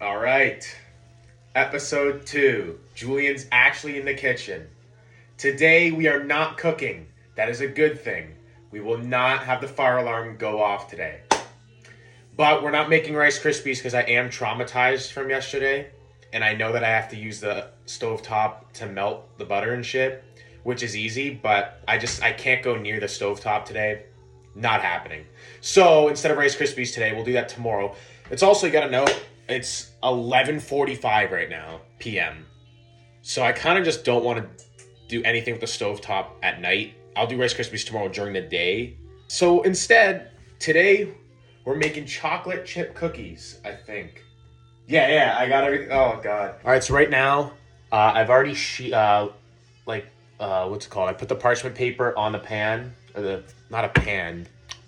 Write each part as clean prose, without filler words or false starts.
All right. Episode 2. Julian's actually in the kitchen. Today we are not cooking. That is a good thing. We will not have the fire alarm go off today. But we're not making Rice Krispies because I am traumatized from yesterday. And I know that I have to use the stovetop to melt the butter and shit, which is easy, but I can't go near the stovetop today. Not happening. So instead of Rice Krispies today, we'll do that tomorrow. It's also, you gotta know, it's 11:45 right now, p.m. So I kind of just don't want to do anything with the stovetop at night. I'll do Rice Krispies tomorrow during the day. So instead, today, we're making chocolate chip cookies, I think. Yeah, I got everything. Oh, God. All right, so right now, I've already, what's it called? I put the parchment paper on the pan. Not a pan.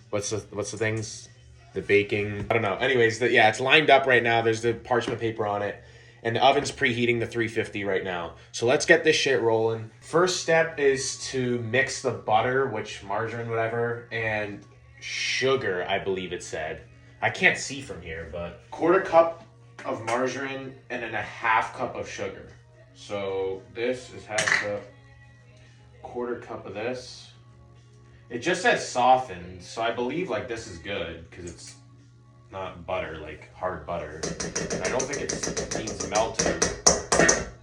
What's the things? The baking. I don't know. Anyways, it's lined up right now. There's the parchment paper on it. And the oven's preheating the 350 right now. So let's get this shit rolling. First step is to mix the butter, which margarine, whatever, and sugar, I believe it said. I can't see from here, but quarter cup of margarine and then a half cup of sugar. So this is half cup, quarter cup of this. It just says softened, so I believe like this is good because it's not butter, like hard butter. And I don't think it needs melted.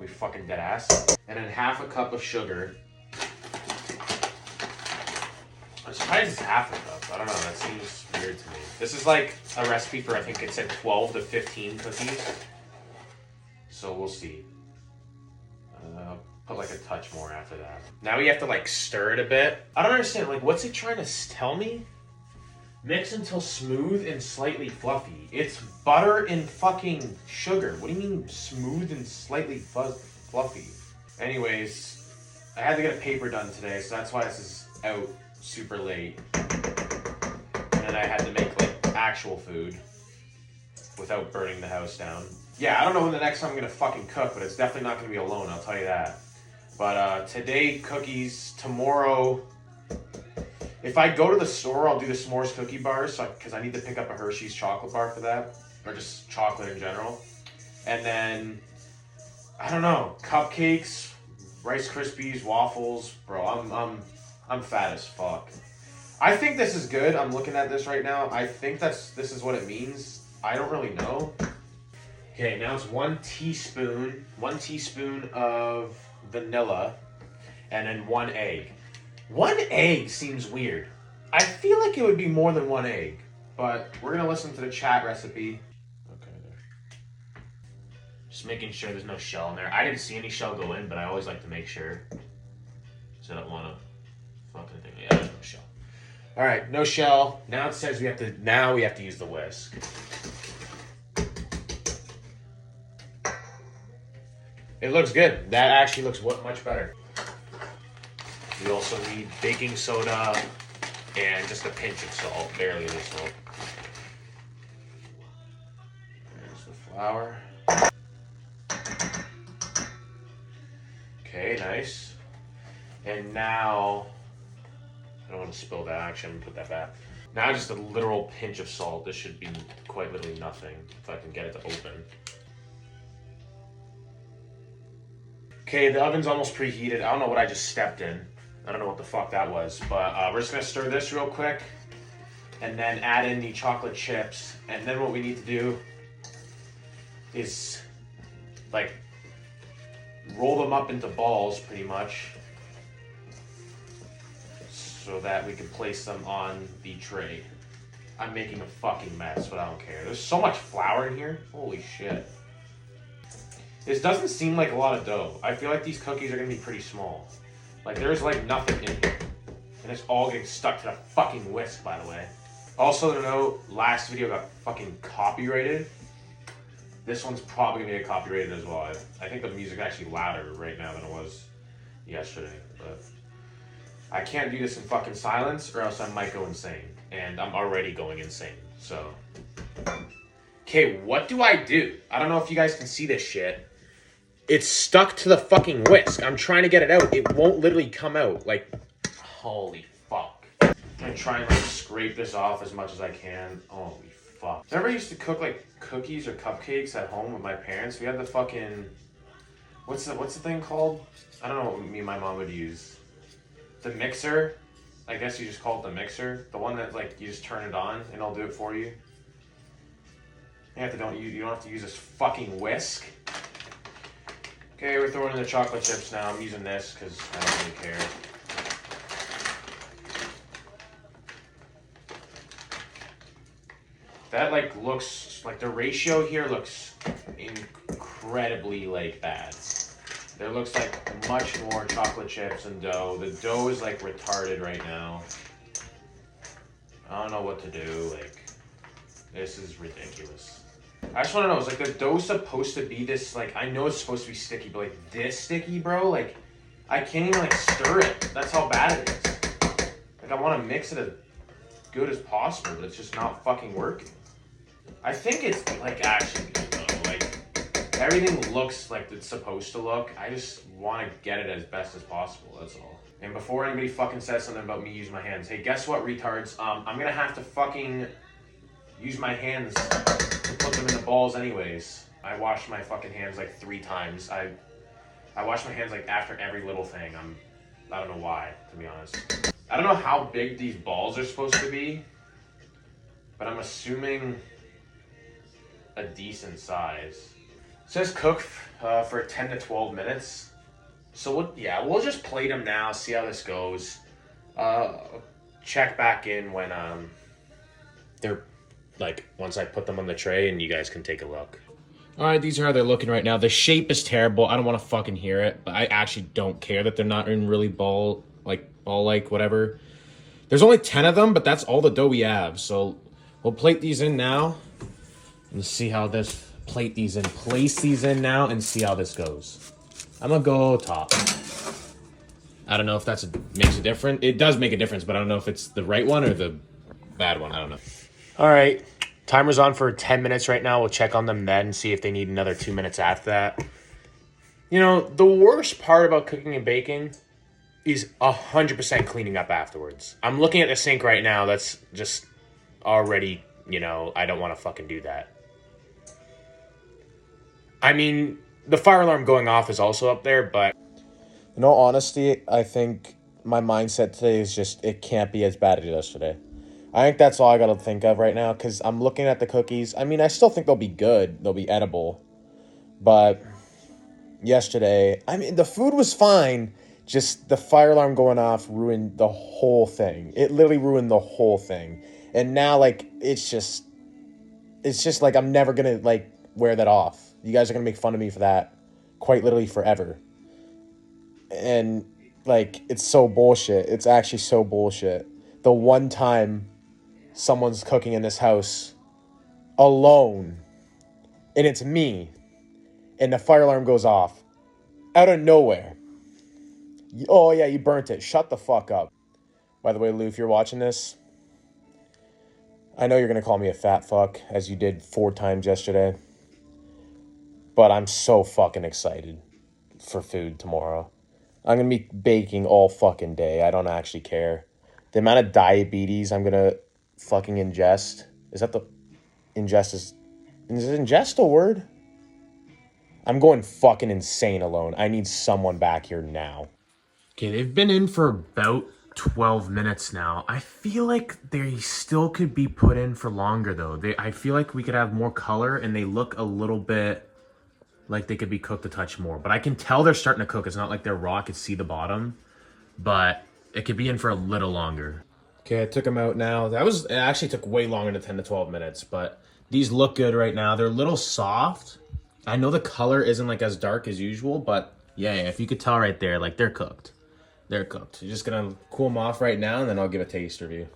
We fucking dead ass. And then half a cup of sugar. I'm surprised it's half a cup. I don't know, that seems weird to me. This is like a recipe for, I think it said 12 to 15 cookies. So we'll see. Put like a touch more after that. Now we have to like stir it a bit. I don't understand, like what's it trying to tell me? Mix until smooth and slightly fluffy. It's butter and fucking sugar. What do you mean smooth and slightly fluffy? Anyways, I had to get a paper done today, so that's why this is out super late. And then I had to make like actual food without burning the house down. Yeah, I don't know when the next time I'm gonna fucking cook, but it's definitely not gonna be alone, I'll tell you that. But today, cookies. Tomorrow, if I go to the store, I'll do the s'mores cookie bars, because I need to pick up a Hershey's chocolate bar for that, or just chocolate in general. And then, I don't know, cupcakes, Rice Krispies, waffles. Bro, I'm fat as fuck. I think this is good. I'm looking at this right now. I think this is what it means. I don't really know. Okay, now it's 1 teaspoon of vanilla, and then 1 egg. 1 egg seems weird. I feel like it would be more than 1 egg, but we're gonna listen to the chat recipe. Okay, there. Just making sure there's no shell in there. I didn't see any shell go in, but I always like to make sure. So I don't want to fucking thing. Yeah, there's no shell. All right, no shell. Now it says we have to use the whisk. It looks good. That actually looks much better. We also need baking soda and just a pinch of salt, barely any salt. There's the flour. Okay, nice. And now, I don't want to spill that. Actually, I'm gonna put that back. Now just a literal pinch of salt. This should be quite literally nothing if I can get it to open. Okay, the oven's almost preheated. I don't know what I just stepped in. I don't know what the fuck that was, but we're just gonna stir this real quick and then add in the chocolate chips. And then what we need to do is like roll them up into balls pretty much so that we can place them on the tray. I'm making a fucking mess, but I don't care. There's so much flour in here. Holy shit. This doesn't seem like a lot of dough. I feel like these cookies are gonna be pretty small. Like there's like nothing in here. And it's all getting stuck to the fucking whisk, by the way. Also to note, last video got fucking copyrighted. This one's probably gonna get copyrighted as well. I think the music's actually louder right now than it was yesterday. But I can't do this in fucking silence or else I might go insane. And I'm already going insane, so. Okay, what do? I don't know if you guys can see this shit. It's stuck to the fucking whisk. I'm trying to get it out. It won't literally come out. Like, holy fuck. I'm trying to like scrape this off as much as I can. Holy fuck. Remember I used to cook like cookies or cupcakes at home with my parents? We had the fucking, what's the thing called? I don't know what me and my mom would use. The mixer. I guess you just call it the mixer. The one that like you just turn it on and it'll do it for you. You don't have to use this fucking whisk. Okay, we're throwing in the chocolate chips now. I'm using this because I don't really care. That like looks like the ratio here looks incredibly like bad. There looks like much more chocolate chips and dough. The dough is like retarded right now. I don't know what to do. Like, this is ridiculous. I just want to know, is like the dough supposed to be this, like, I know it's supposed to be sticky, but like this sticky, bro? Like, I can't even like stir it. That's how bad it is. Like, I want to mix it as good as possible, but it's just not fucking working. I think it's like actually good though. Like, everything looks like it's supposed to look. I just want to get it as best as possible, that's all. And before anybody fucking says something about me using my hands, hey, guess what, retards? I'm gonna have to fucking use my hands to put them in the balls anyways. I wash my fucking hands like 3 times. I wash my hands like after every little thing. I don't know why, to be honest. I don't know how big these balls are supposed to be, but I'm assuming a decent size. It says cook for 10 to 12 minutes. So we'll just plate them now, see how this goes. Check back in when they're like once I put them on the tray and you guys can take a look. All right, these are how they're looking right now. The shape is terrible. I don't want to fucking hear it, but I actually don't care that they're not in really ball-like whatever. There's only 10 of them, but that's all the dough we have. So we'll plate these in now and see how this place these in now and see how this goes. I'm gonna go top. I don't know if makes a difference. It does make a difference, but I don't know if it's the right one or the bad one. I don't know. All right, timer's on for 10 minutes right now. We'll check on them then, see if they need another 2 minutes after that. You know, the worst part about cooking and baking is 100% cleaning up afterwards. I'm looking at the sink right now. That's just already, you know, I don't want to fucking do that. I mean, the fire alarm going off is also up there, but in all honesty, I think my mindset today is just, it can't be as bad as yesterday. I think that's all I got to think of right now, because I'm looking at the cookies. I mean, I still think they'll be good. They'll be edible. But yesterday, I mean, the food was fine. Just the fire alarm going off ruined the whole thing. It literally ruined the whole thing. And now, like, it's just like I'm never going to, like, wear that off. You guys are going to make fun of me for that quite literally forever. And, like, it's so bullshit. It's actually so bullshit. The one time someone's cooking in this house alone, and it's me, and the fire alarm goes off out of nowhere. Oh, yeah, you burnt it. Shut the fuck up. By the way, Lou, if you're watching this, I know you're going to call me a fat fuck, as you did 4 times yesterday. But I'm so fucking excited for food tomorrow. I'm going to be baking all fucking day. I don't actually care. The amount of diabetes I'm going to fucking ingest. Is ingest a word? I'm going fucking insane alone. I need someone back here now. Okay, they've been in for about 12 minutes now. I feel like they still could be put in for longer, though. I feel like we could have more color, and they look a little bit like they could be cooked a touch more. But I can tell they're starting to cook. It's not like they're raw. I could see the bottom. But it could be in for a little longer. Okay, I took them out now. It actually took way longer than 10 to 12 minutes. But these look good right now. They're a little soft. I know the color isn't like as dark as usual. But yeah, if you could tell right there, like they're cooked. They're cooked. You're just going to cool them off right now, and then I'll give a taste review.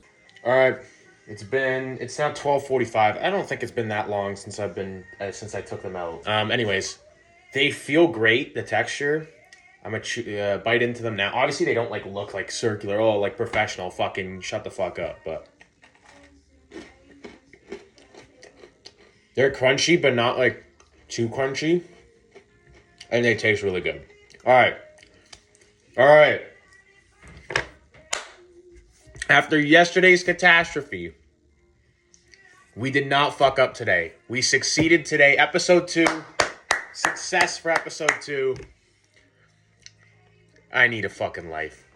All right. It's now 12:45. I don't think it's been that long since I took them out. Anyways, they feel great, the texture. I'm going to bite into them now. Obviously, they don't look like circular. Oh, like professional. Fucking shut the fuck up. But they're crunchy, but not like too crunchy. And they taste really good. All right. After yesterday's catastrophe, We did not fuck up today. We succeeded today. Episode 2. Success for episode 2. I need a fucking life.